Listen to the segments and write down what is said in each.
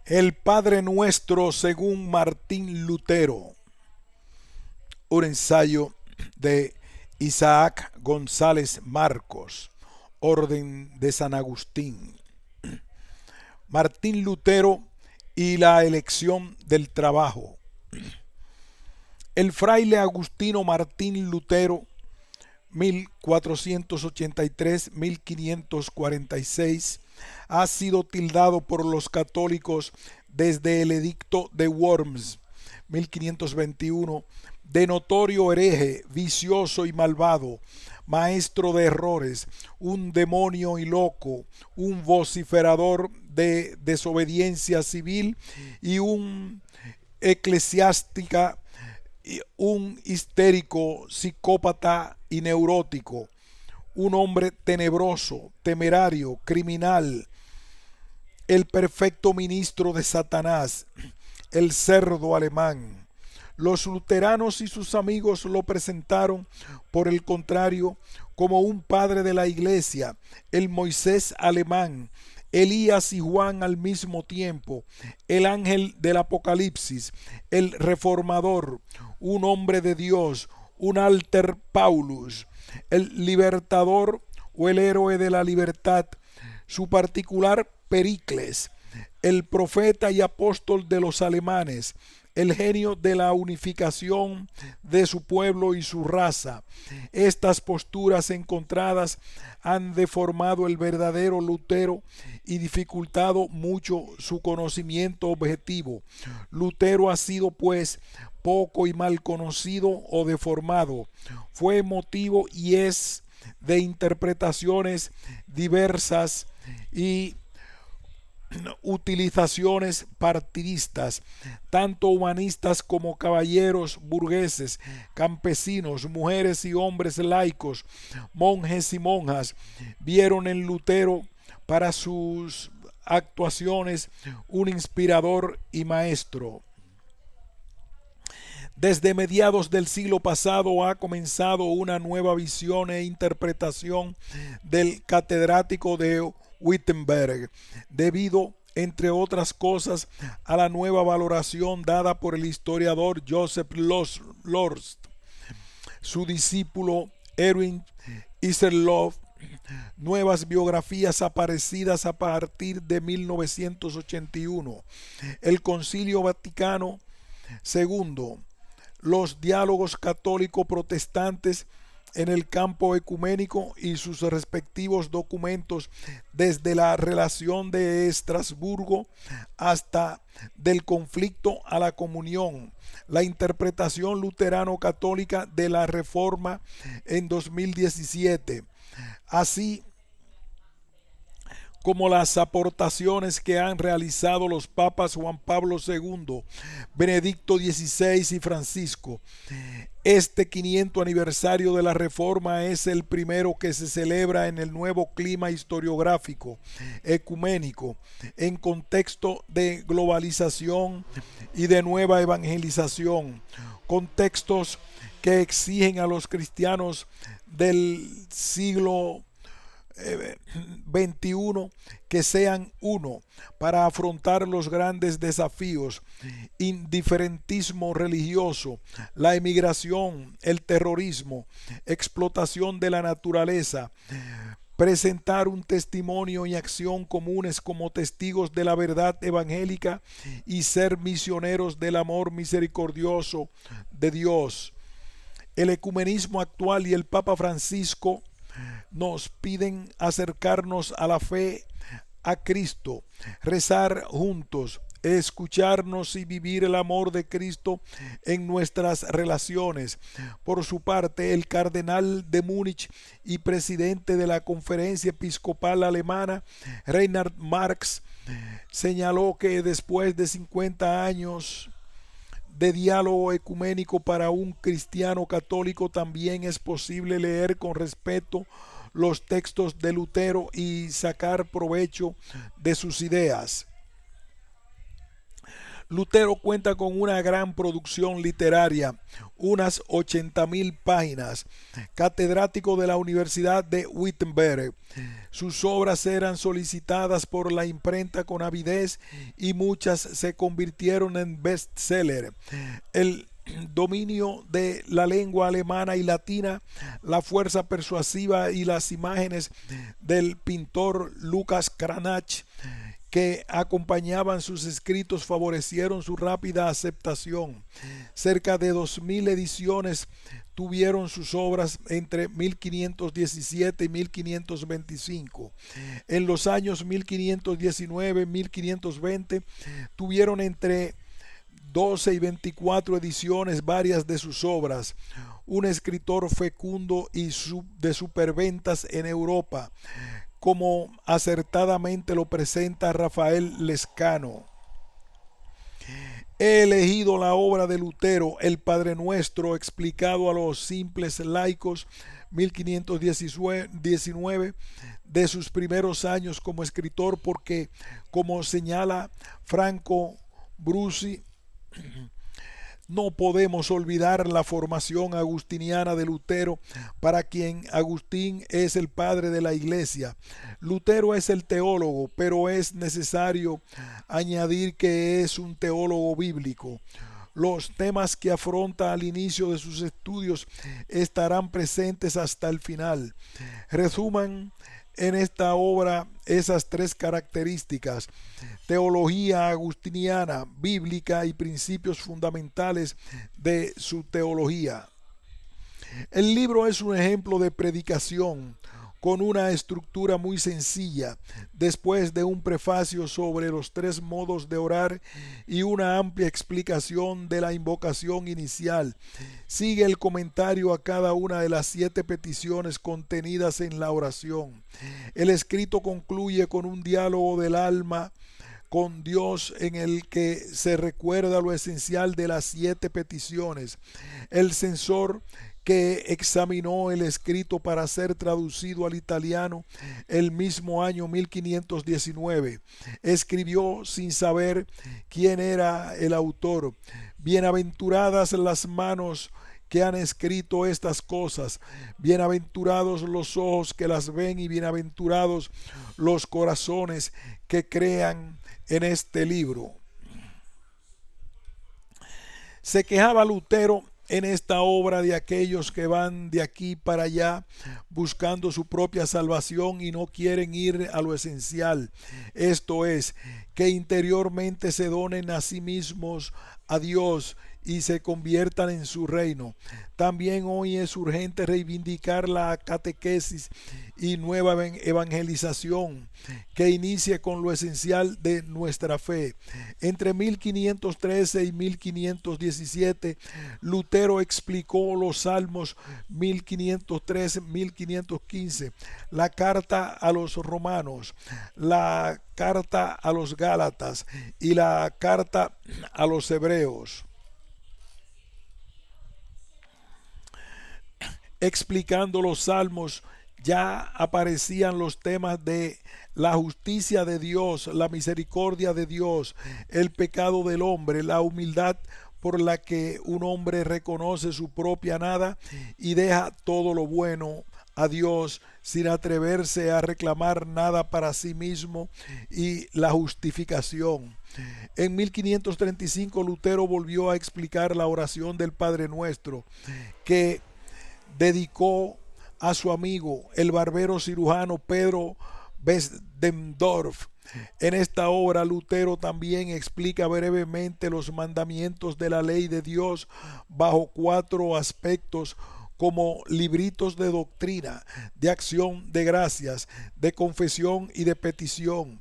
El Padre Nuestro según Martín Lutero. Un ensayo de Isaac González Marcos, Orden de San Agustín. Martín Lutero y la elección del trabajo. El fraile agustino Martín Lutero, 1483-1546, ha sido tildado por los católicos desde el edicto de Worms, 1521, de notorio hereje, vicioso y malvado, maestro de errores, un demonio y loco, un vociferador de desobediencia civil y un eclesiástica, un histérico, psicópata y neurótico, un hombre tenebroso, temerario, criminal, el perfecto ministro de Satanás, el cerdo alemán. Los luteranos y sus amigos lo presentaron, por el contrario, como un padre de la iglesia, el Moisés alemán, Elías y Juan al mismo tiempo, el ángel del Apocalipsis, el reformador, un hombre de Dios, un alter Paulus, el libertador o el héroe de la libertad, su particular Pericles, el profeta y apóstol de los alemanes, el genio de la unificación de su pueblo y su raza. Estas posturas encontradas han deformado el verdadero Lutero y dificultado mucho su conocimiento objetivo. Lutero ha sido, pues, poco y mal conocido o deformado. Fue motivo y es de interpretaciones diversas y utilizaciones partidistas, tanto humanistas como caballeros burgueses, campesinos, mujeres y hombres laicos, monjes y monjas, vieron en Lutero para sus actuaciones un inspirador y maestro. Desde mediados del siglo pasado ha comenzado una nueva visión e interpretación del catedrático de Wittenberg, debido, entre otras cosas, a la nueva valoración dada por el historiador Joseph Lorst, su discípulo Erwin Isserloff, nuevas biografías aparecidas a partir de 1981, el Concilio Vaticano II, los diálogos católico-protestantes en el campo ecuménico y sus respectivos documentos, desde la relación de Estrasburgo hasta del conflicto a la comunión, la interpretación luterano-católica de la Reforma en 2017, así como las aportaciones que han realizado los papas Juan Pablo II, Benedicto XVI y Francisco. Este 500 aniversario de la Reforma es el primero que se celebra en el nuevo clima historiográfico ecuménico, en contexto de globalización y de nueva evangelización, contextos que exigen a los cristianos del siglo XXI que sean uno para afrontar los grandes desafíos: indiferentismo religioso, la emigración, el terrorismo, explotación de la naturaleza, presentar un testimonio y acción comunes como testigos de la verdad evangélica y ser misioneros del amor misericordioso de Dios. El ecumenismo actual y el Papa Francisco nos piden acercarnos a la fe, a Cristo, rezar juntos, escucharnos y vivir el amor de Cristo en nuestras relaciones. Por su parte, el cardenal de Múnich y presidente de la Conferencia Episcopal Alemana, Reinhard Marx, señaló que después de 50 años de diálogo ecuménico, para un cristiano católico también es posible leer con respeto los textos de Lutero y sacar provecho de sus ideas. Lutero cuenta con una gran producción literaria, unas 80.000 páginas, catedrático de la Universidad de Wittenberg. Sus obras eran solicitadas por la imprenta con avidez y muchas se convirtieron en bestseller. El dominio de la lengua alemana y latina, la fuerza persuasiva y las imágenes del pintor Lucas Cranach que acompañaban sus escritos favorecieron su rápida aceptación. Cerca de 2000 ediciones tuvieron sus obras entre 1517 y 1525. En los años 1519 y 1520 tuvieron entre 12 y 24 ediciones varias de sus obras, un escritor fecundo y de superventas en Europa, como acertadamente lo presenta Rafael Lescano. He elegido la obra de Lutero, el Padre Nuestro, explicado a los simples laicos, 1519, de sus primeros años como escritor, porque, como señala Franco Brusi, no podemos olvidar la formación agustiniana de Lutero, para quien Agustín es el padre de la Iglesia. Lutero es el teólogo, pero es necesario añadir que es un teólogo bíblico. Los temas que afronta al inicio de sus estudios estarán presentes hasta el final. Resuman en esta obra esas tres características: teología agustiniana, bíblica y principios fundamentales de su teología. El libro es un ejemplo de predicación con una estructura muy sencilla. Después de un prefacio sobre los tres modos de orar y una amplia explicación de la invocación inicial, sigue el comentario a cada una de las 7 peticiones contenidas en la oración. El escrito concluye con un diálogo del alma con Dios en el que se recuerda lo esencial de las 7 peticiones. El censor que examinó el escrito para ser traducido al italiano el mismo año 1519, escribió sin saber quién era el autor: bienaventuradas las manos que han escrito estas cosas, bienaventurados los ojos que las ven y bienaventurados los corazones que crean en este libro. Se quejaba Lutero en esta obra de aquellos que van de aquí para allá buscando su propia salvación y no quieren ir a lo esencial, esto es, que interiormente se donen a sí mismos a Dios y se conviertan en su reino. También hoy es urgente reivindicar la catequesis y nueva evangelización que inicie con lo esencial de nuestra fe. Entre 1513 y 1517, Lutero explicó los Salmos 1513-1515, la carta a los romanos, la carta a los gálatas y la carta a los hebreos. Explicando los salmos, ya aparecían los temas de la justicia de Dios, la misericordia de Dios, el pecado del hombre, la humildad por la que un hombre reconoce su propia nada y deja todo lo bueno a Dios sin atreverse a reclamar nada para sí mismo, y la justificación. En 1535 Lutero volvió a explicar la oración del Padre Nuestro, que dedicó a su amigo, el barbero cirujano Pedro Besdendorf. En esta obra Lutero también explica brevemente los mandamientos de la ley de Dios bajo 4 aspectos, como libritos de doctrina, de acción de gracias, de confesión y de petición.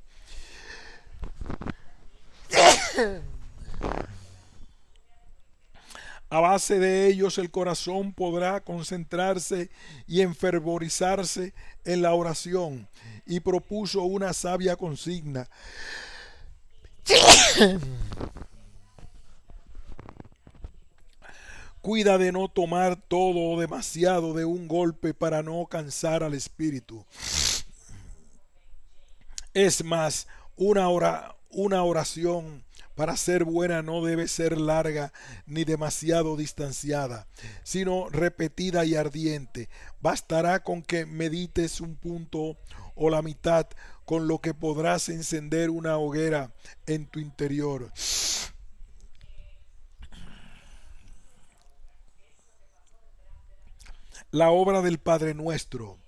A base de ellos el corazón podrá concentrarse y enfervorizarse en la oración, y propuso una sabia consigna: cuida de no tomar todo o demasiado de un golpe para no cansar al espíritu. Es más, una oración Para ser buena no debe ser larga ni demasiado distanciada, sino repetida y ardiente. Bastará con que medites un punto o la mitad, con lo que podrás encender una hoguera en tu interior. La obra del Padre Nuestro.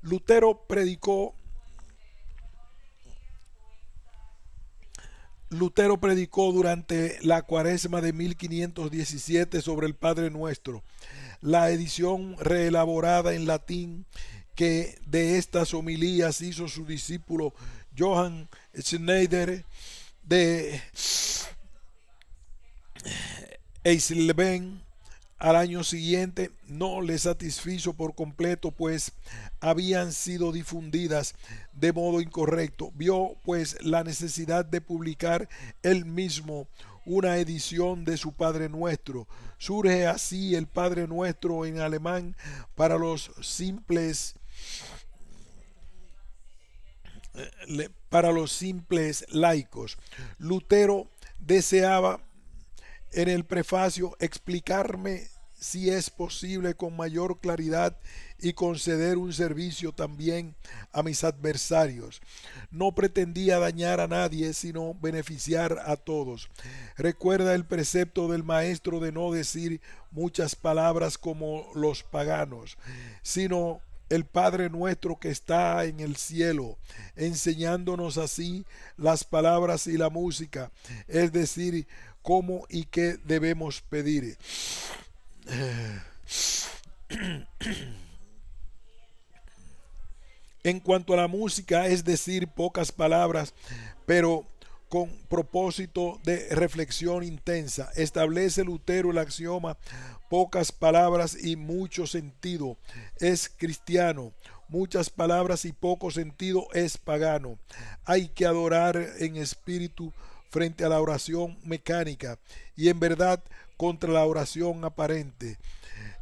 Lutero predicó Lutero predicó durante la cuaresma de 1517 sobre el Padre Nuestro. La edición reelaborada en latín que de estas homilías hizo su discípulo Johann Schneider de Eisleben al año siguiente no le satisfizo por completo, pues habían sido difundidas de modo incorrecto. Vio pues la necesidad de publicar él mismo una edición de su Padre Nuestro. Surge así el Padre Nuestro en alemán para los simples laicos. Lutero deseaba en el prefacio explicarme si es posible con mayor claridad y conceder un servicio también a mis adversarios. No pretendía dañar a nadie, sino beneficiar a todos. Recuerda el precepto del maestro de no decir muchas palabras como los paganos, sino el Padre nuestro que está en el cielo, enseñándonos así las palabras y la música, es decir, cómo y qué debemos pedir. En cuanto a la música, es decir, pocas palabras, pero con propósito de reflexión intensa. Establece Lutero el axioma: pocas palabras y mucho sentido es cristiano, muchas palabras y poco sentido es pagano. Hay que adorar en espíritu frente a la oración mecánica y en verdad contra la oración aparente.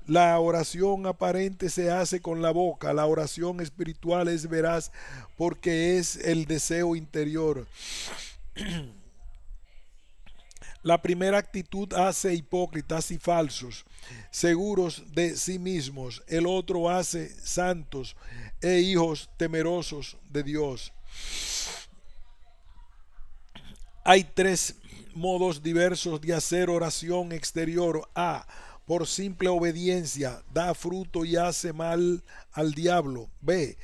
La oración aparente se hace con la boca, la oración espiritual es veraz porque es el deseo interior. La primera actitud hace hipócritas y falsos, seguros de sí mismos. El otro hace santos e hijos temerosos de Dios. Hay tres modos diversos de hacer oración exterior. A. Por simple obediencia, da fruto y hace mal al diablo. B.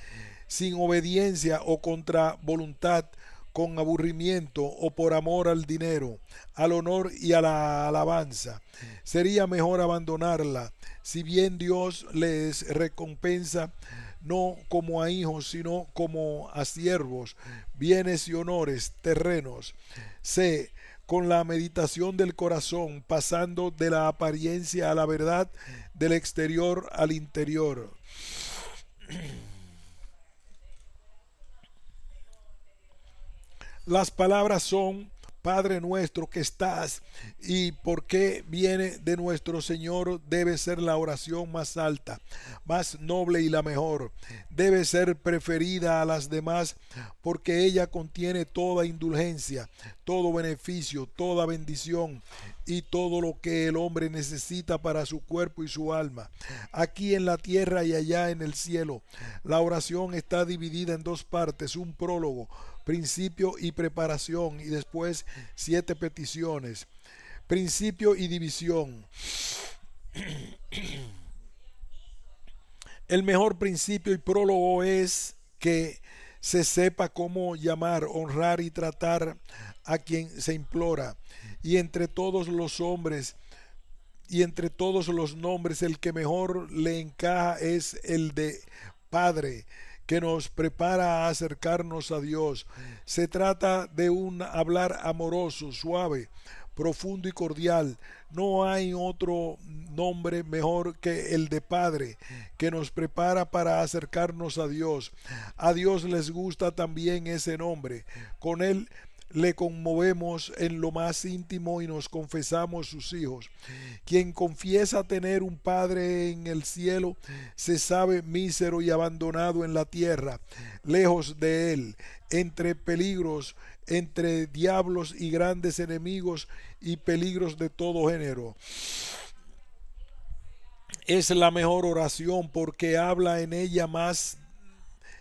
Sin obediencia o contra voluntad, con aburrimiento o por amor al dinero, al honor y a la alabanza. Sería mejor abandonarla, si bien Dios les recompensa no como a hijos, sino como a siervos, bienes y honores terrenos. C. Con la meditación del corazón, pasando de la apariencia a la verdad, del exterior al interior. Las palabras son: Padre nuestro que estás, y por qué viene de nuestro Señor, debe ser la oración más alta, más noble y la mejor. Debe ser preferida a las demás porque ella contiene toda indulgencia, todo beneficio, toda bendición y todo lo que el hombre necesita para su cuerpo y su alma, aquí en la tierra y allá en el cielo. La oración está dividida en dos partes: un prólogo, principio y preparación, y después 7 peticiones. Principio y división. El mejor principio y prólogo es que se sepa cómo llamar, honrar y tratar a quien se implora. Y entre todos los hombres y entre todos los nombres, el que mejor le encaja es el de Padre, que nos prepara a acercarnos a Dios. Se trata de un hablar amoroso, suave, profundo y cordial. No hay otro nombre mejor que el de Padre, que nos prepara para acercarnos a Dios. A Dios les gusta también ese nombre. Con él le conmovemos en lo más íntimo y nos confesamos sus hijos. Quien confiesa tener un Padre en el cielo se sabe mísero y abandonado en la tierra, lejos de él, entre peligros, entre diablos y grandes enemigos y peligros de todo género. Es la mejor oración porque habla en ella más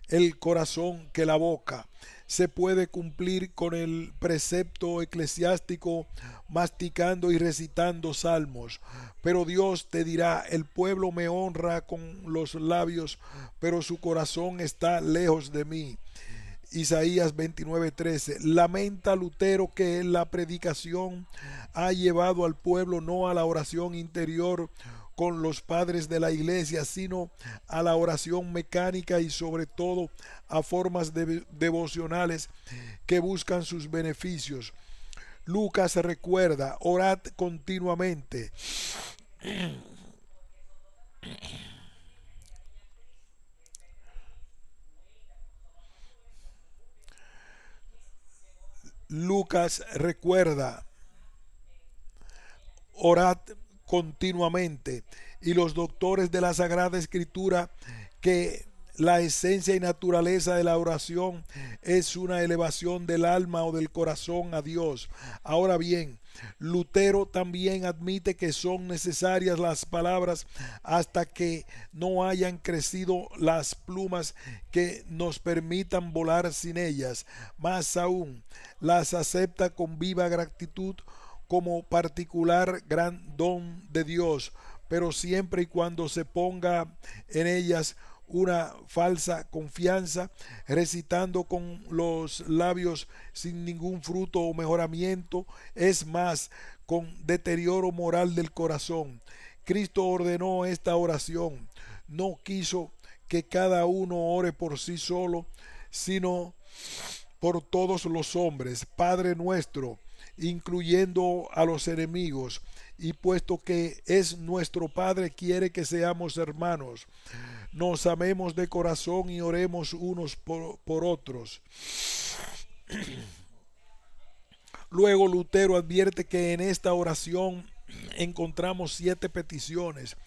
el corazón que la boca. Se puede cumplir con el precepto eclesiástico masticando y recitando salmos. Pero Dios te dirá, el pueblo me honra con los labios, pero su corazón está lejos de mí. Isaías 29:13. Lamenta Lutero que la predicación ha llevado al pueblo no a la oración interior con los padres de la iglesia, sino a la oración mecánica y sobre todo a formas devocionales que buscan sus beneficios. Lucas recuerda, orad continuamente. Lucas recuerda, orad continuamente. Y los doctores de la Sagrada Escritura que la esencia y naturaleza de la oración es una elevación del alma o del corazón a Dios. Ahora bien, Lutero también admite que son necesarias las palabras hasta que no hayan crecido las plumas que nos permitan volar sin ellas. Más aún, las acepta con viva gratitud como particular gran don de Dios, pero siempre y cuando se ponga en ellas una falsa confianza, recitando con los labios sin ningún fruto o mejoramiento, es más, con deterioro moral del corazón. Cristo ordenó esta oración, no quiso que cada uno ore por sí solo, sino por todos los hombres. Padre nuestro, incluyendo a los enemigos, y puesto que es nuestro Padre, quiere que seamos hermanos, nos amemos de corazón y oremos unos por otros. Luego Lutero advierte que en esta oración encontramos 7 peticiones.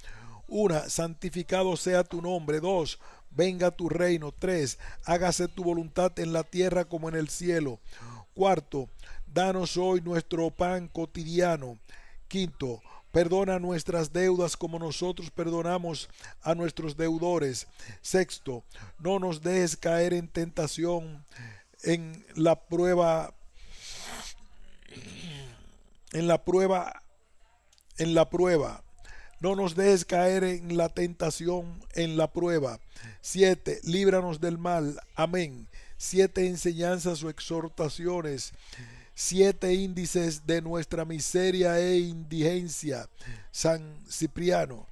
1. Santificado sea tu nombre. 2. Venga tu reino. 3. Hágase tu voluntad en la tierra como en el cielo. 4. Danos hoy nuestro pan cotidiano. 5. Perdona nuestras deudas como nosotros perdonamos a nuestros deudores. 6. No nos dejes caer en tentación, en la prueba, en la prueba, en la prueba. No nos dejes caer en la tentación, en la prueba. 7. Líbranos del mal. Amén. 7 enseñanzas o exhortaciones. 7 índices de nuestra miseria e indigencia. San Cipriano.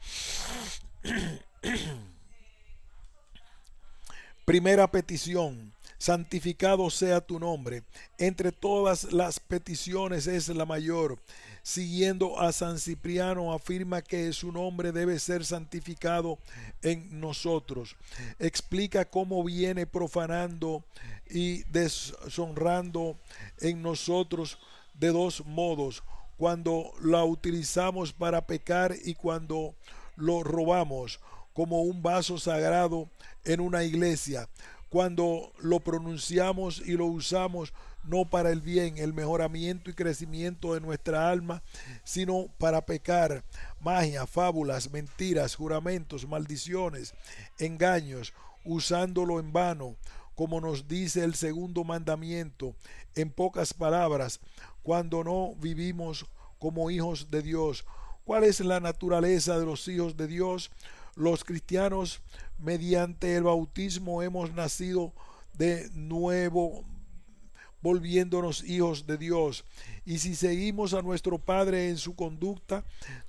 Primera petición. Santificado sea tu nombre. Entre todas las peticiones es la mayor. Siguiendo a San Cipriano, afirma que su nombre debe ser santificado en nosotros. Explica cómo viene profanando y deshonrando en nosotros de dos modos: cuando la utilizamos para pecar y cuando lo robamos, como un vaso sagrado en una iglesia, cuando lo pronunciamos y lo usamos no para el bien, el mejoramiento y crecimiento de nuestra alma, sino para pecar. Magia, fábulas, mentiras, juramentos, maldiciones, engaños, usándolo en vano, como nos dice el segundo mandamiento. En pocas palabras, cuando no vivimos como hijos de Dios. ¿Cuál es la naturaleza de los hijos de Dios? Los cristianos, mediante el bautismo, hemos nacido de nuevo, volviéndonos hijos de Dios. Y si seguimos a nuestro Padre en su conducta,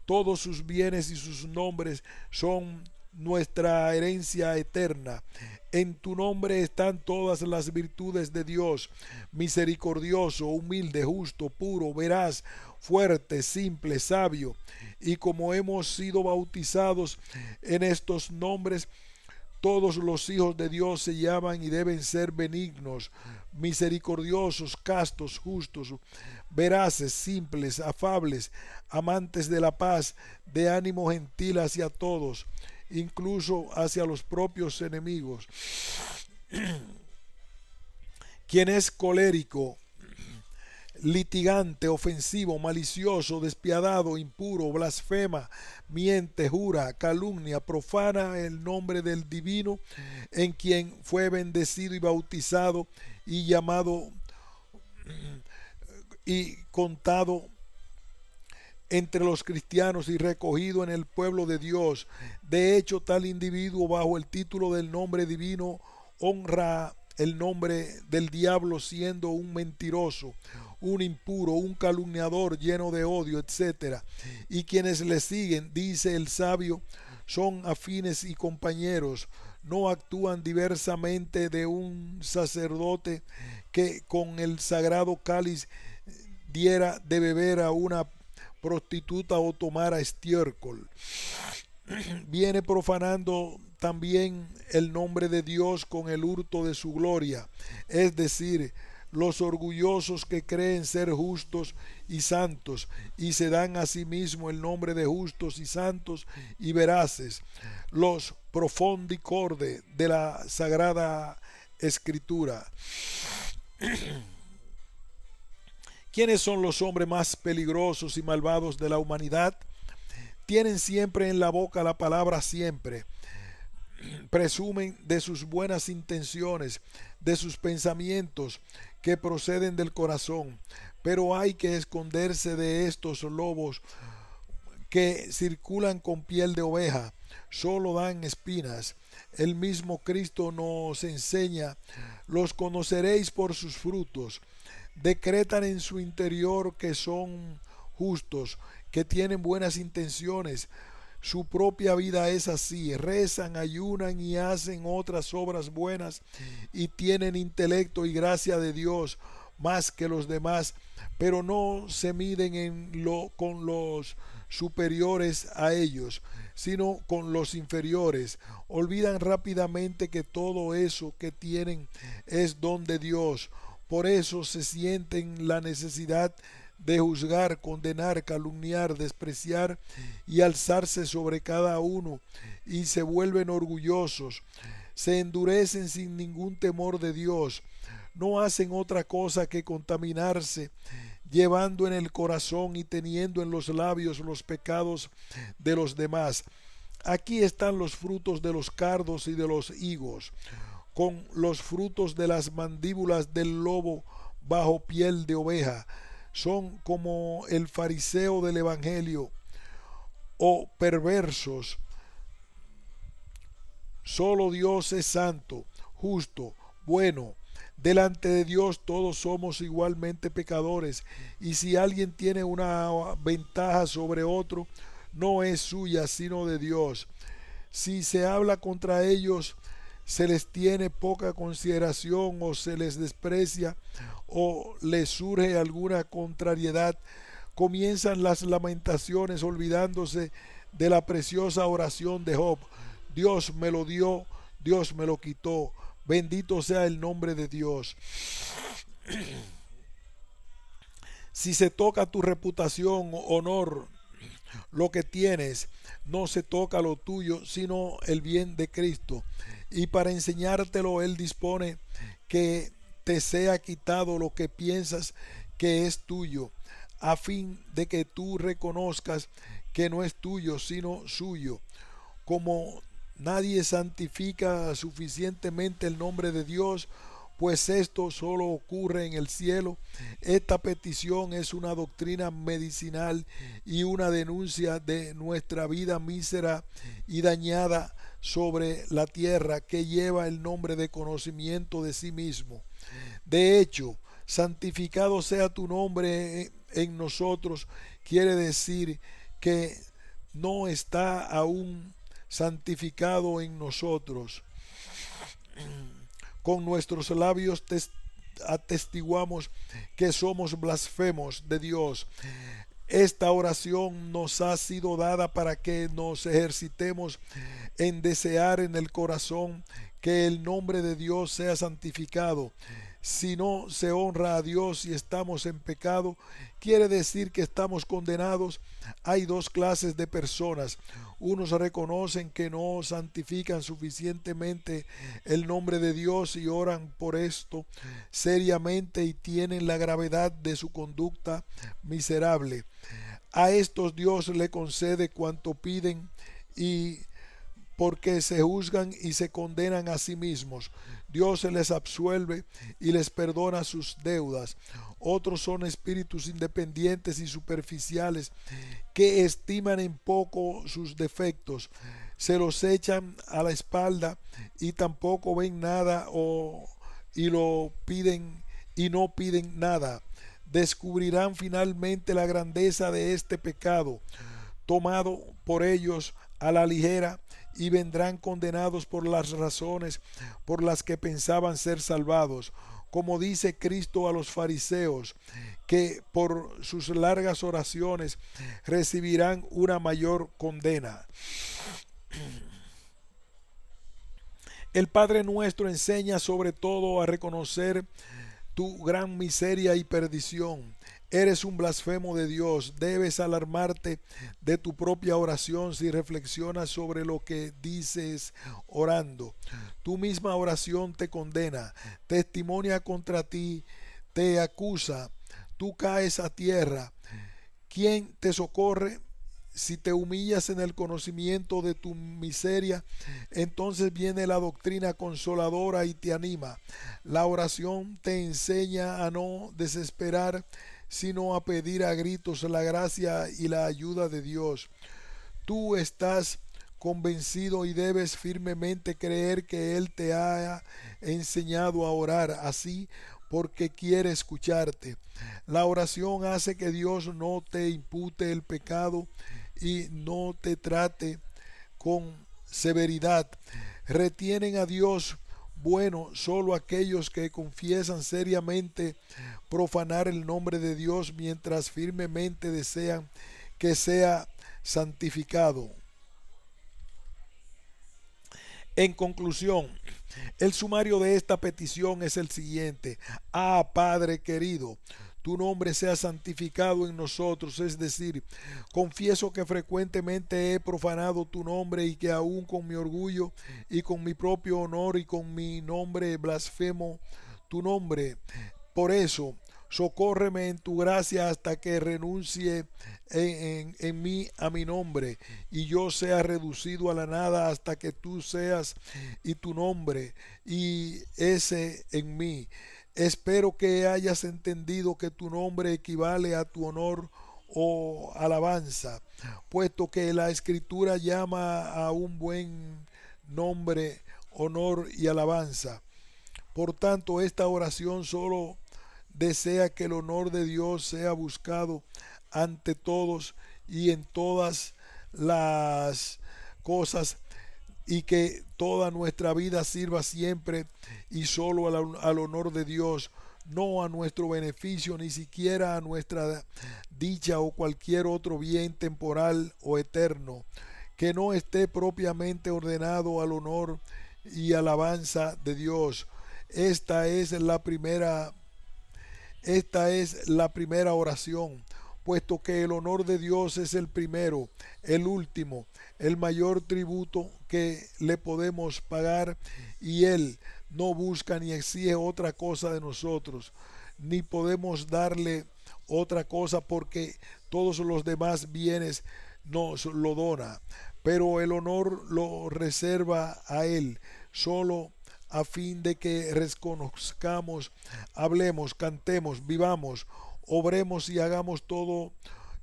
todos sus bienes y sus nombres son nuestra herencia eterna. En tu nombre están todas las virtudes de Dios: misericordioso, humilde, justo, puro, veraz, fuerte, simple, sabio. Y como hemos sido bautizados en estos nombres, Todos los hijos de Dios se llaman y deben ser benignos, misericordiosos, castos, justos, veraces, simples, afables, amantes de la paz, de ánimo gentil hacia todos, incluso hacia los propios enemigos. Quien es colérico, litigante, ofensivo, malicioso, despiadado, impuro, blasfema, miente, jura, calumnia, profana el nombre del divino, en quien fue bendecido y bautizado y llamado y contado entre los cristianos y recogido en el pueblo de Dios. De hecho, tal individuo, bajo el título del nombre divino, honra el nombre del diablo, siendo un mentiroso, un impuro, un calumniador lleno de odio, etc. Y quienes le siguen, dice el sabio, son afines y compañeros, no actúan diversamente de un sacerdote que con el sagrado cáliz diera de beber a una prostituta o tomara estiércol. Viene profanando también el nombre de Dios con el hurto de su gloria, es decir, los orgullosos que creen ser justos y santos y se dan a sí mismo el nombre de justos y santos y veraces, los profondicorde de la Sagrada Escritura. ¿Quiénes son los hombres más peligrosos y malvados de la humanidad? Tienen siempre en la boca la palabra siempre. Presumen de sus buenas intenciones, de sus pensamientos que proceden del corazón. Pero hay que esconderse de estos lobos que circulan con piel de oveja, solo dan espinas. El mismo Cristo nos enseña, los conoceréis por sus frutos. Decretan en su interior que son justos, que tienen buenas intenciones. Su propia vida es así, rezan, ayunan y hacen otras obras buenas y tienen intelecto y gracia de Dios más que los demás, pero no se miden con los superiores a ellos, sino con los inferiores. Olvidan rápidamente que todo eso que tienen es don de Dios. Por eso se sienten la necesidad de juzgar, condenar, calumniar, despreciar y alzarse sobre cada uno, y se vuelven orgullosos, se endurecen sin ningún temor de Dios, no hacen otra cosa que contaminarse, llevando en el corazón y teniendo en los labios los pecados de los demás. Aquí están los frutos de los cardos y de los higos, con los frutos de las mandíbulas del lobo bajo piel de oveja. Son como el fariseo del evangelio, o perversos. Solo Dios es santo, justo, bueno. Delante de Dios todos somos igualmente pecadores, y si alguien tiene una ventaja sobre otro, no es suya sino de Dios. Si se habla contra ellos, se les tiene poca consideración o se les desprecia o les surge alguna contrariedad, comienzan las lamentaciones olvidándose de la preciosa oración de Job. Dios me lo dio, Dios me lo quitó, bendito sea el nombre de Dios. Si se toca tu reputación, honor, lo que tienes, no se toca lo tuyo, sino el bien de Cristo. Y para enseñártelo, Él dispone que te sea quitado lo que piensas que es tuyo, a fin de que tú reconozcas que no es tuyo, sino suyo. Como nadie santifica suficientemente el nombre de Dios, pues esto solo ocurre en el cielo. Esta petición es una doctrina medicinal y una denuncia de nuestra vida mísera y dañada sobre la tierra, que lleva el nombre de conocimiento de sí mismo. De hecho, santificado sea tu nombre en nosotros, quiere decir que no está aún santificado en nosotros. Con nuestros labios atestiguamos que somos blasfemos de Dios. Esta oración nos ha sido dada para que nos ejercitemos en desear en el corazón que el nombre de Dios sea santificado. Si no se honra a Dios y estamos en pecado, quiere decir que estamos condenados. Hay dos clases de personas. Unos reconocen que no santifican suficientemente el nombre de Dios y oran por esto seriamente y tienen la gravedad de su conducta miserable. A estos Dios le concede cuanto piden y porque se juzgan y se condenan a sí mismos. Dios se les absuelve y les perdona sus deudas. Otros son espíritus independientes y superficiales que estiman en poco sus defectos, se los echan a la espalda y tampoco ven nada y lo piden y no piden nada. Descubrirán finalmente la grandeza de este pecado, tomado por ellos a la ligera, y vendrán condenados por las razones por las que pensaban ser salvados. Como dice Cristo a los fariseos, que por sus largas oraciones recibirán una mayor condena. El Padre nuestro enseña sobre todo a reconocer tu gran miseria y perdición. Eres un blasfemo de Dios. Debes alarmarte de tu propia oración si reflexionas sobre lo que dices orando. Tu misma oración te condena, testimonia contra ti, te acusa. Tú caes a tierra. ¿Quién te socorre? Si te humillas en el conocimiento de tu miseria, entonces viene la doctrina consoladora y te anima. La oración te enseña a no desesperar, sino a pedir a gritos la gracia y la ayuda de Dios. Tú estás convencido y debes firmemente creer que Él te ha enseñado a orar así porque quiere escucharte. La oración hace que Dios no te impute el pecado y no te trate con severidad. Retienen a Dios bueno solo aquellos que confiesan seriamente profanar el nombre de Dios mientras firmemente desean que sea santificado. En conclusión, el sumario de esta petición es el siguiente. Padre querido, tu nombre sea santificado en nosotros, es decir, confieso que frecuentemente he profanado tu nombre y que aún con mi orgullo y con mi propio honor y con mi nombre blasfemo tu nombre. Por eso, socórreme en tu gracia hasta que renuncie en mí a mi nombre y yo sea reducido a la nada hasta que tú seas y tu nombre y ese en mí. Espero que hayas entendido que tu nombre equivale a tu honor o alabanza, puesto que la escritura llama a un buen nombre honor y alabanza. Por tanto, esta oración solo desea que el honor de Dios sea buscado ante todos y en todas las cosas y que toda nuestra vida sirva siempre y solo al honor de Dios, no a nuestro beneficio, ni siquiera a nuestra dicha o cualquier otro bien temporal o eterno, que no esté propiamente ordenado al honor y alabanza de Dios. Esta es la primera oración, puesto que el honor de Dios es el primero, el último, el mayor tributo que le podemos pagar, y Él no busca ni exige otra cosa de nosotros, ni podemos darle otra cosa porque todos los demás bienes nos lo dona, pero el honor lo reserva a Él solo a fin de que reconozcamos, hablemos, cantemos, vivamos, obremos y hagamos todo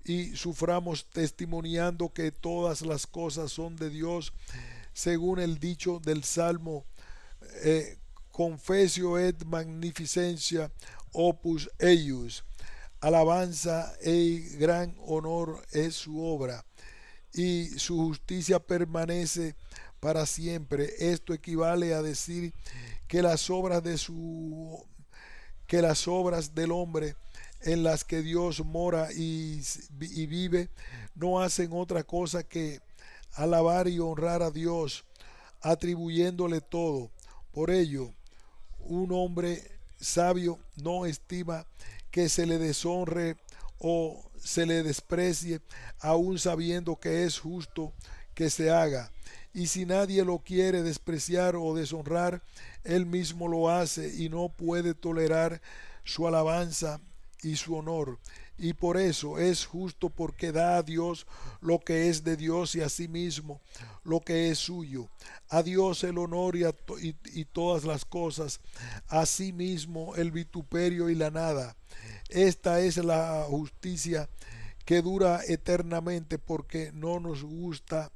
y suframos testimoniando que todas las cosas son de Dios, según el dicho del Salmo, confessio et magnificencia opus eius, alabanza y gran honor es su obra, y su justicia permanece para siempre. Esto equivale a decir que las obras del hombre en las que Dios mora y vive no hacen otra cosa que alabar y honrar a Dios, atribuyéndole todo. Por ello, un hombre sabio no estima que se le deshonre o se le desprecie, aun sabiendo que es justo que se haga. Y si nadie lo quiere despreciar o deshonrar, él mismo lo hace y no puede tolerar su alabanza y su honor. Y por eso es justo, porque da a Dios lo que es de Dios y a sí mismo lo que es suyo. A Dios el honor y todas las cosas, a sí mismo el vituperio y la nada. Esta es la justicia que dura eternamente, porque no nos gusta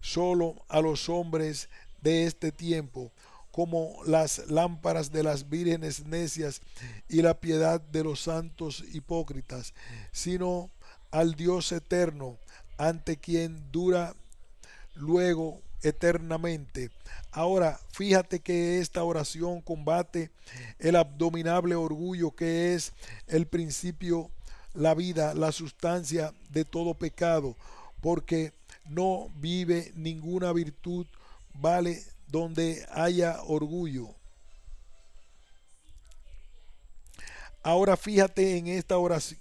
solo a los hombres de este tiempo, como las lámparas de las vírgenes necias y la piedad de los santos hipócritas, sino al Dios eterno, ante quien dura luego eternamente. Ahora, fíjate que esta oración combate el abominable orgullo, que es el principio, la vida, la sustancia de todo pecado, porque no vive ninguna virtud, vale, donde haya orgullo. Ahora fíjate en esta oración,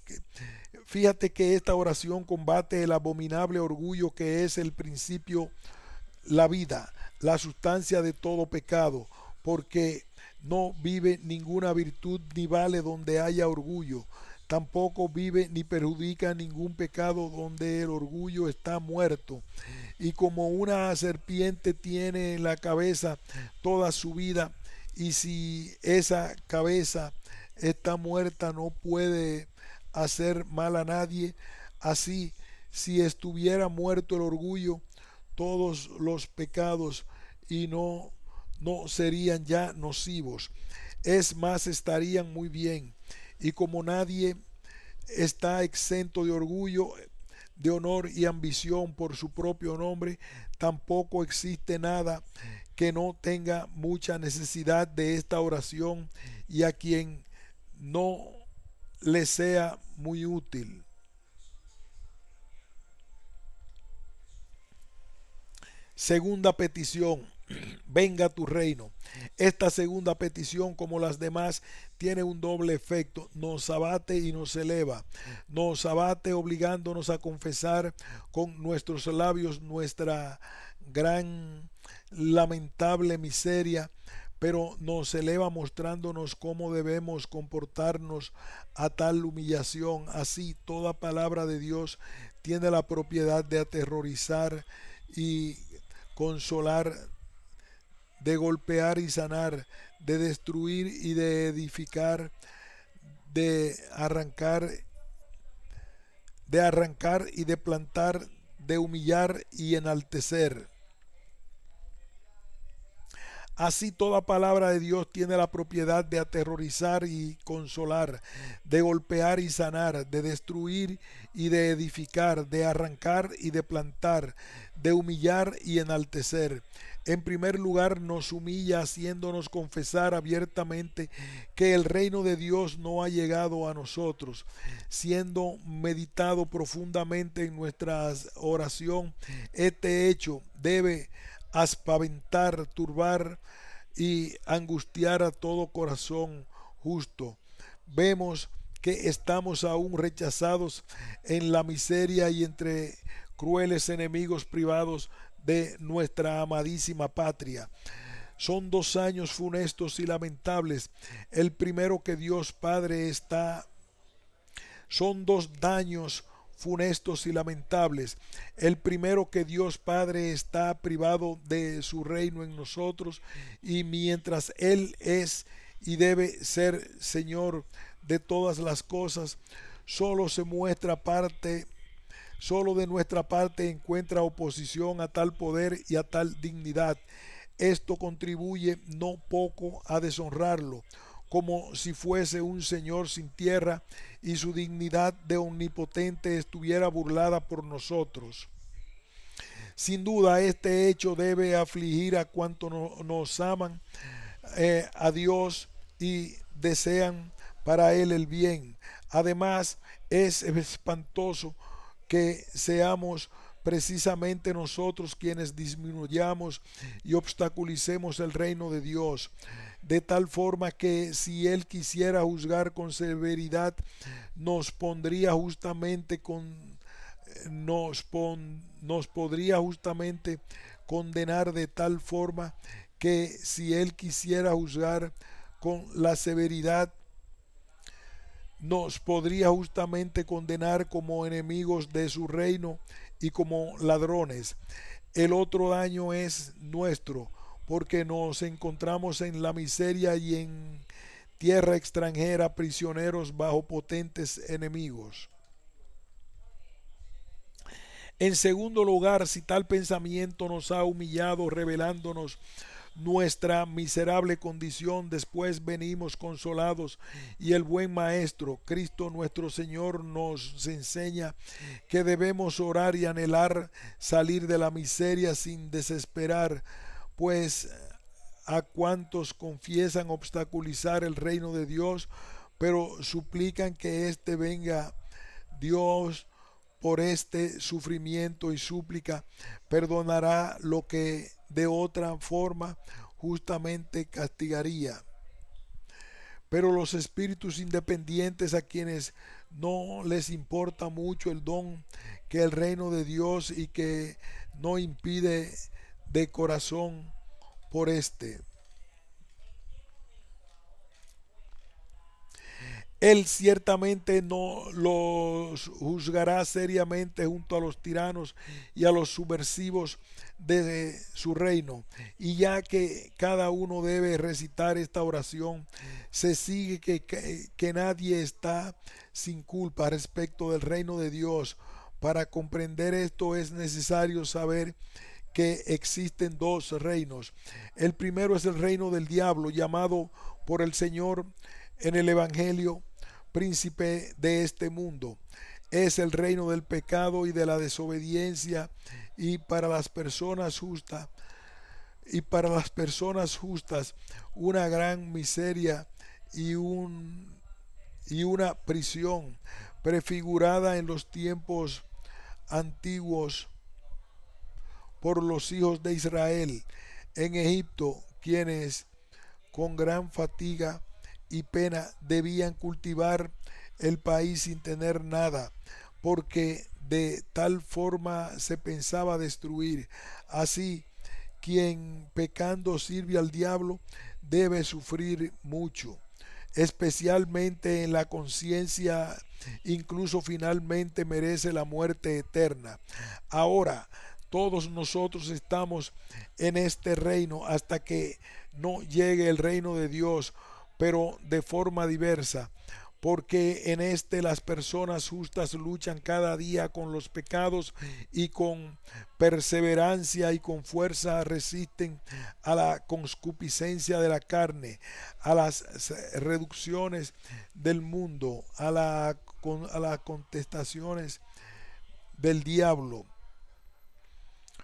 fíjate que esta oración combate el abominable orgullo, que es el principio, la vida, la sustancia de todo pecado, porque no vive ninguna virtud, ni vale donde haya orgullo. Tampoco vive ni perjudica ningún pecado, donde el orgullo está muerto. Y como una serpiente tiene en la cabeza toda su vida, y si esa cabeza está muerta, no puede hacer mal a nadie. Así, si estuviera muerto el orgullo, todos los pecados, y no serían ya nocivos. Es más, estarían muy bien. Y como nadie está exento de orgullo, de honor y ambición por su propio nombre, tampoco existe nada que no tenga mucha necesidad de esta oración, y a quien no le sea muy útil. Segunda petición: venga tu reino. Esta segunda petición, como las demás, tiene un doble efecto: nos abate y nos eleva. Nos abate obligándonos a confesar con nuestros labios nuestra gran, lamentable miseria, pero nos eleva mostrándonos cómo debemos comportarnos a tal humillación. Así, toda palabra de Dios tiene la propiedad de aterrorizar y consolar, de golpear y sanar, de destruir y de edificar, de arrancar, y de plantar, de humillar y enaltecer. Así, toda palabra de Dios tiene la propiedad de aterrorizar y consolar, de golpear y sanar, de destruir y de edificar, de arrancar y de plantar, de humillar y enaltecer. En primer lugar, nos humilla haciéndonos confesar abiertamente que el reino de Dios no ha llegado a nosotros. Siendo meditado profundamente en nuestra oración, este hecho debe aspaventar, turbar y angustiar a todo corazón justo. Vemos que estamos aún rechazados en la miseria y entre crueles enemigos privados de nuestra amadísima patria. Son 2 años funestos y lamentables. El primero, que Dios Padre está Son 2 daños funestos y lamentables. El primero, que Dios Padre está privado de su reino en nosotros, y mientras Él es y debe ser Señor de todas las cosas, solo se muestra parte, solo de nuestra parte encuentra oposición a tal poder y a tal dignidad. Esto contribuye no poco a deshonrarlo, como si fuese un señor sin tierra y su dignidad de omnipotente estuviera burlada por nosotros. Sin duda, este hecho debe afligir a cuantos nos aman a Dios y desean para Él el bien. Además, es espantoso que seamos precisamente nosotros quienes disminuyamos y obstaculicemos el reino de Dios, de tal forma que si Él quisiera juzgar con severidad, nos pondría justamente con nos podría justamente condenar de tal forma que si Él quisiera juzgar con la severidad, nos podría justamente condenar como enemigos de su reino y como ladrones. El otro daño es nuestro, porque nos encontramos en la miseria y en tierra extranjera, prisioneros bajo potentes enemigos. En segundo lugar, si tal pensamiento nos ha humillado, revelándonos nuestra miserable condición, después venimos consolados y el buen Maestro, Cristo nuestro Señor, nos enseña que debemos orar y anhelar salir de la miseria sin desesperar, pues a cuantos confiesan obstaculizar el reino de Dios, pero suplican que éste venga, Dios por este sufrimiento y súplica perdonará lo que de otra forma justamente castigaría. Pero los espíritus independientes, a quienes no les importa mucho el don que el reino de Dios y que no impide de corazón por este, Él ciertamente no los juzgará seriamente junto a los tiranos y a los subversivos de su reino. Y ya que cada uno debe recitar esta oración, se sigue que nadie está sin culpa respecto del reino de Dios. Para comprender esto es necesario saber que existen dos reinos. El primero es el reino del diablo, llamado por el Señor en el Evangelio príncipe de este mundo. Es el reino del pecado y de la desobediencia, y para las personas justas una gran miseria y y una prisión prefigurada en los tiempos antiguos por los hijos de Israel en Egipto, quienes con gran fatiga y pena debían cultivar el país sin tener nada, porque de tal forma se pensaba destruir. Así, quien pecando sirve al diablo debe sufrir mucho, especialmente en la conciencia, incluso finalmente merece la muerte eterna. Ahora, todos nosotros estamos en este reino hasta que no llegue el reino de Dios, pero de forma diversa, porque en este las personas justas luchan cada día con los pecados y con perseverancia y con fuerza resisten a la concupiscencia de la carne, a las reducciones del mundo, a las contestaciones del diablo.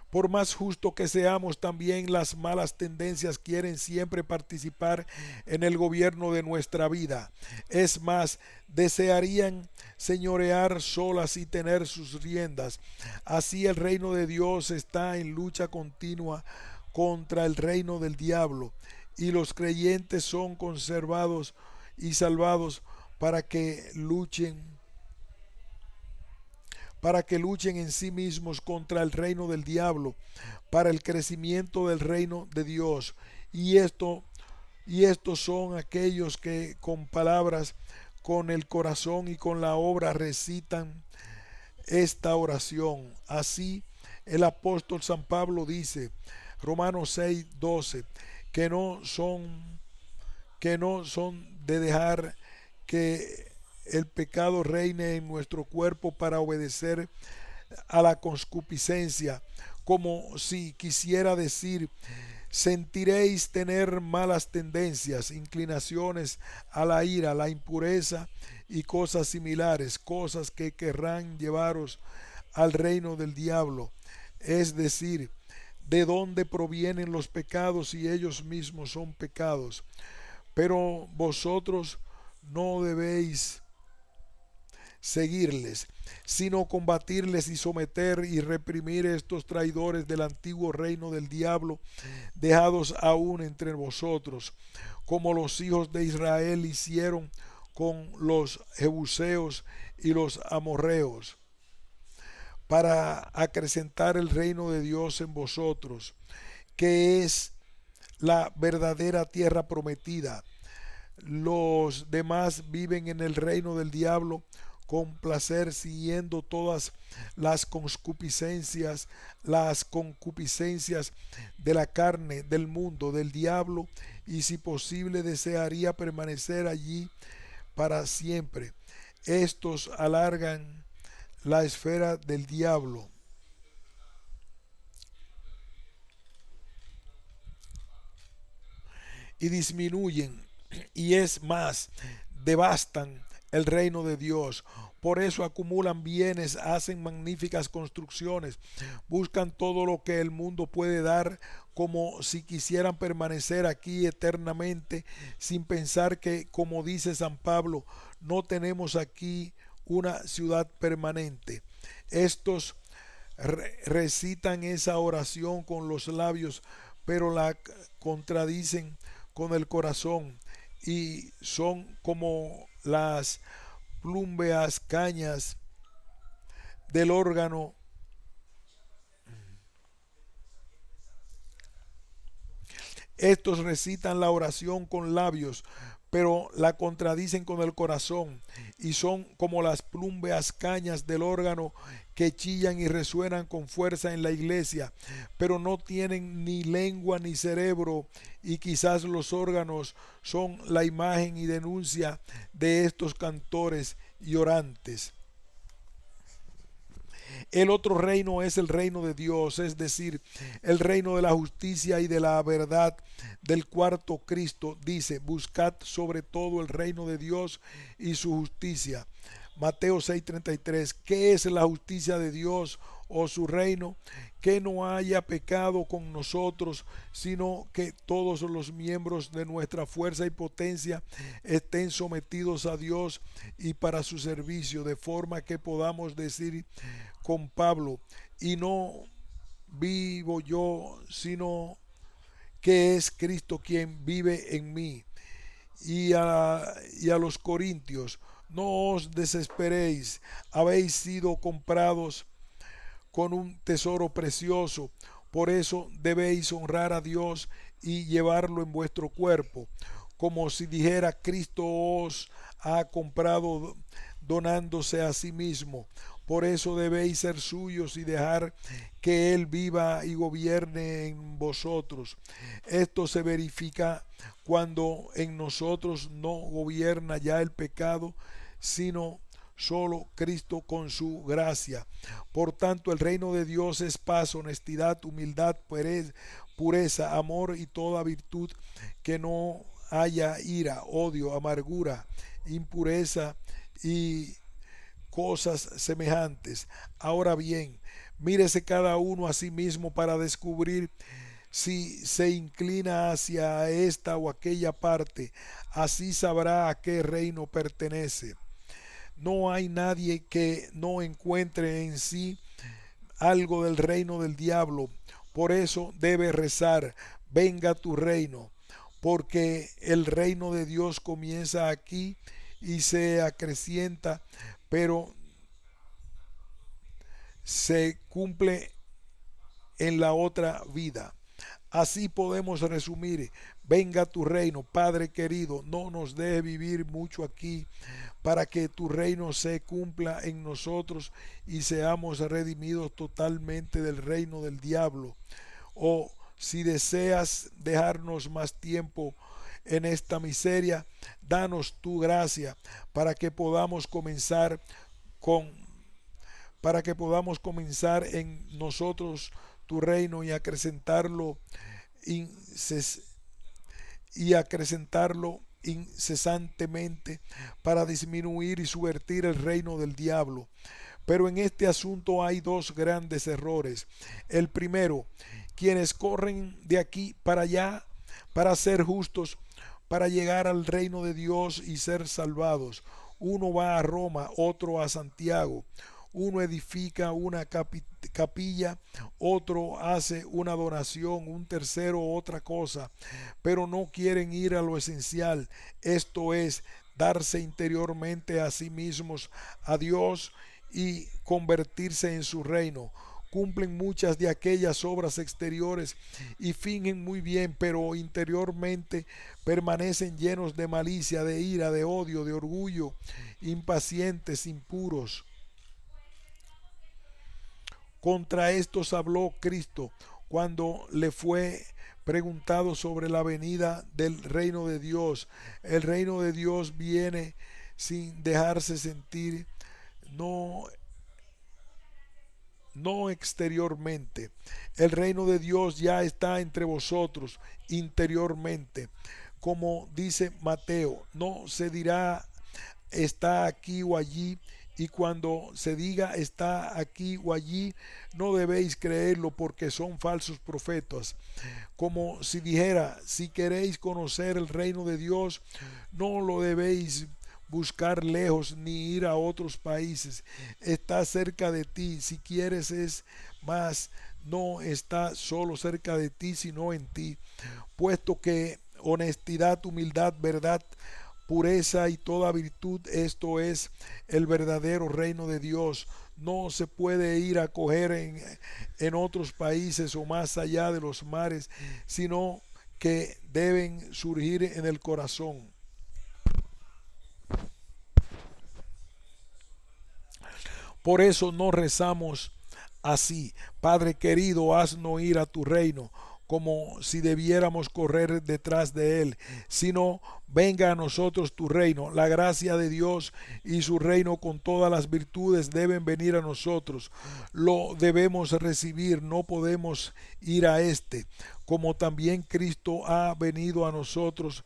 Por más justo que seamos, también las malas tendencias quieren siempre participar en el gobierno de nuestra vida. Es más, desearían señorear solas y tener sus riendas. Así el reino de Dios está en lucha continua contra el reino del diablo, y los creyentes son conservados y salvados para que luchen en sí mismos contra el reino del diablo, para el crecimiento del reino de Dios. Y estos son aquellos que con palabras, con el corazón y con la obra recitan esta oración. Así el apóstol San Pablo dice, Romanos 6:12, que que no son de dejar que el pecado reine en nuestro cuerpo para obedecer a la concupiscencia, como si quisiera decir, sentiréis tener malas tendencias, inclinaciones a la ira, la impureza y cosas similares, cosas que querrán llevaros al reino del diablo, es decir, de dónde provienen los pecados y ellos mismos son pecados. Pero vosotros no debéis seguirles, sino combatirles y someter y reprimir estos traidores del antiguo reino del diablo, dejados aún entre vosotros, como los hijos de Israel hicieron con los jebuseos y los amorreos, para acrecentar el reino de Dios en vosotros, que es la verdadera tierra prometida. Los demás viven en el reino del diablo con placer, siguiendo todas las concupiscencias de la carne, del mundo, del diablo, y si posible desearía permanecer allí para siempre. Estos alargan la esfera del diablo y disminuyen, y es más, devastan el reino de Dios. Por eso acumulan bienes, hacen magníficas construcciones, buscan todo lo que el mundo puede dar, como si quisieran permanecer aquí eternamente, sin pensar que, como dice San Pablo, no tenemos aquí una ciudad permanente. Estos recitan esa oración con los labios, pero la contradicen con el corazón, y son como las plúmbeas cañas del órgano. Estos recitan la oración con labios, pero la contradicen con el corazón, y son como las plúmbeas cañas del órgano que chillan y resuenan con fuerza en la iglesia, pero no tienen ni lengua ni cerebro, y quizás los órganos son la imagen y denuncia de estos cantores y orantes. El otro reino es el reino de Dios, es decir, el reino de la justicia y de la verdad, del cuarto Cristo dice: buscad sobre todo el reino de Dios y su justicia. Mateo 6:33. ¿Qué es la justicia de Dios o su reino? Que no haya pecado con nosotros, sino que todos los miembros de nuestra fuerza y potencia estén sometidos a Dios y para su servicio, de forma que podamos decir con Pablo: y no vivo yo, sino que es Cristo quien vive en mí. Y a los corintios: no os desesperéis, habéis sido comprados con un tesoro precioso, por eso debéis honrar a Dios y llevarlo en vuestro cuerpo, como si dijera: Cristo os ha comprado donándose a sí mismo. Por eso debéis ser suyos y dejar que Él viva y gobierne en vosotros. Esto se verifica cuando en nosotros no gobierna ya el pecado, sino solo Cristo con su gracia. Por tanto, el reino de Dios es paz, honestidad, humildad, pureza, amor y toda virtud, que no haya ira, odio, amargura, impureza y cosas semejantes. Ahora bien, mírese cada uno a sí mismo para descubrir si se inclina hacia esta o aquella parte, así sabrá a qué reino pertenece. No hay nadie que no encuentre en sí algo del reino del diablo. Por eso debe rezar: venga tu reino, porque el reino de Dios comienza aquí y se acrecienta, pero se cumple en la otra vida. Así podemos resumir: venga tu reino. Padre querido, no nos deje vivir mucho aquí, para que tu reino se cumpla en nosotros y seamos redimidos totalmente del reino del diablo. O si deseas dejarnos más tiempo en esta miseria, danos tu gracia para que podamos comenzar con para que podamos comenzar en nosotros tu reino y acrecentarlo incesantemente, para disminuir y subvertir el reino del diablo. Pero en este asunto hay dos grandes errores. El primero: quienes corren de aquí para allá para ser justos, para llegar al reino de Dios y ser salvados, Uno va a Roma, otro a Santiago. Uno edifica una capilla, otro hace una donación, un tercero otra cosa, pero no quieren ir a lo esencial, esto es, darse interiormente a sí mismos a Dios y convertirse en su reino. Cumplen muchas de aquellas obras exteriores y fingen muy bien, pero interiormente permanecen llenos de malicia, de ira, de odio, de orgullo, impacientes, impuros. Contra estos habló Cristo cuando le fue preguntado sobre la venida del reino de Dios. El reino de Dios viene sin dejarse sentir, no, no exteriormente. El reino de Dios ya está entre vosotros interiormente. Como dice Mateo, no se dirá está aquí o allí, y cuando se diga está aquí o allí, no debéis creerlo porque son falsos profetas. Como si dijera, si queréis conocer el reino de Dios, no lo debéis buscar lejos ni ir a otros países. Está cerca de ti, si quieres es más, no está solo cerca de ti, sino en ti. Puesto que honestidad, humildad, verdad, pureza y toda virtud, esto es el verdadero reino de Dios. No se puede ir a coger en otros países o más allá de los mares, sino que deben surgir en el corazón. Por eso no rezamos así: Padre querido, haznos ir a tu reino, como si debiéramos correr detrás de él, sino venga a nosotros tu reino. La gracia de Dios y su reino con todas las virtudes deben venir a nosotros. Lo debemos recibir, no podemos ir a este, como también Cristo ha venido a nosotros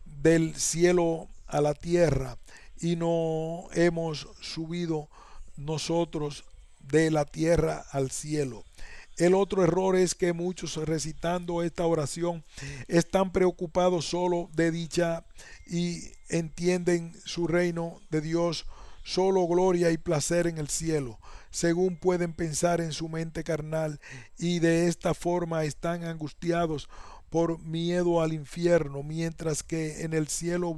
del cielo a la tierra, y no hemos subido nosotros de la tierra al cielo. El otro error es que muchos recitando esta oración están preocupados solo de dicha y entienden su reino de Dios solo gloria y placer en el cielo, según pueden pensar en su mente carnal, y de esta forma están angustiados por miedo al infierno, mientras que en el cielo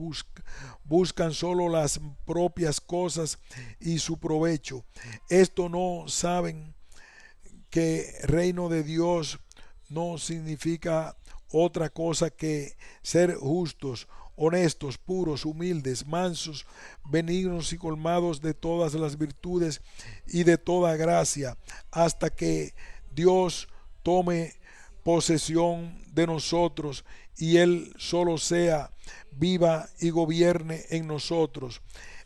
buscan solo las propias cosas y su provecho. Esto no saben que reino de Dios no significa otra cosa que ser justos, honestos, puros, humildes, mansos, benignos y colmados de todas las virtudes y de toda gracia, hasta que Dios tome posesión de nosotros y Él solo sea, viva y gobierne en nosotros.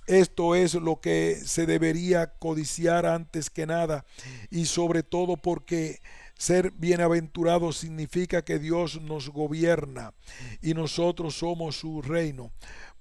Esto es lo que se debería codiciar antes que nada, y sobre todo porque ser bienaventurado significa que Dios nos gobierna y nosotros somos su reino.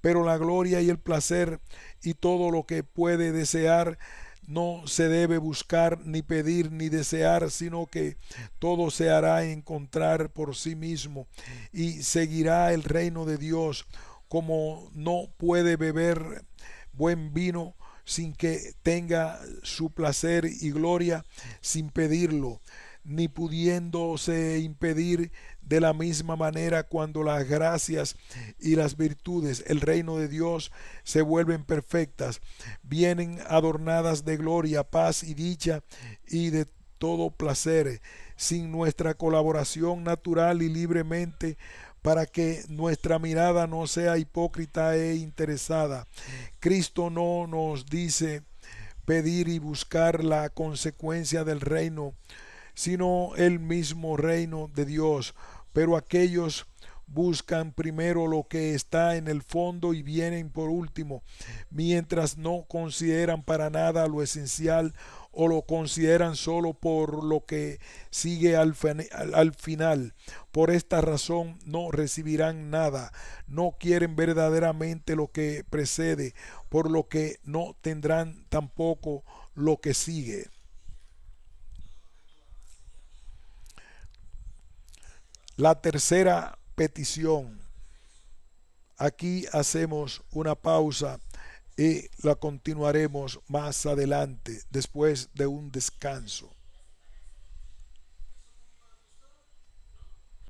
Pero la gloria y el placer y todo lo que puede desear no se debe buscar ni pedir ni desear, sino que todo se hará encontrar por sí mismo y seguirá el reino de Dios. Como no puede beber buen vino sin que tenga su placer y gloria sin pedirlo, ni pudiéndose impedir de la misma manera cuando las gracias y las virtudes, el reino de Dios, se vuelven perfectas, vienen adornadas de gloria, paz y dicha y de todo placer, sin nuestra colaboración natural y libremente, para que nuestra mirada no sea hipócrita e interesada. Cristo no nos dice pedir y buscar la consecuencia del reino, sino el mismo reino de Dios. Pero aquellos buscan primero lo que está en el fondo y vienen por último, mientras no consideran para nada lo esencial o lo consideran solo por lo que sigue al final. Por esta razón no recibirán nada, no quieren verdaderamente lo que precede, por lo que no tendrán tampoco lo que sigue. La tercera petición. Aquí hacemos una pausa y la continuaremos más adelante, después de un descanso.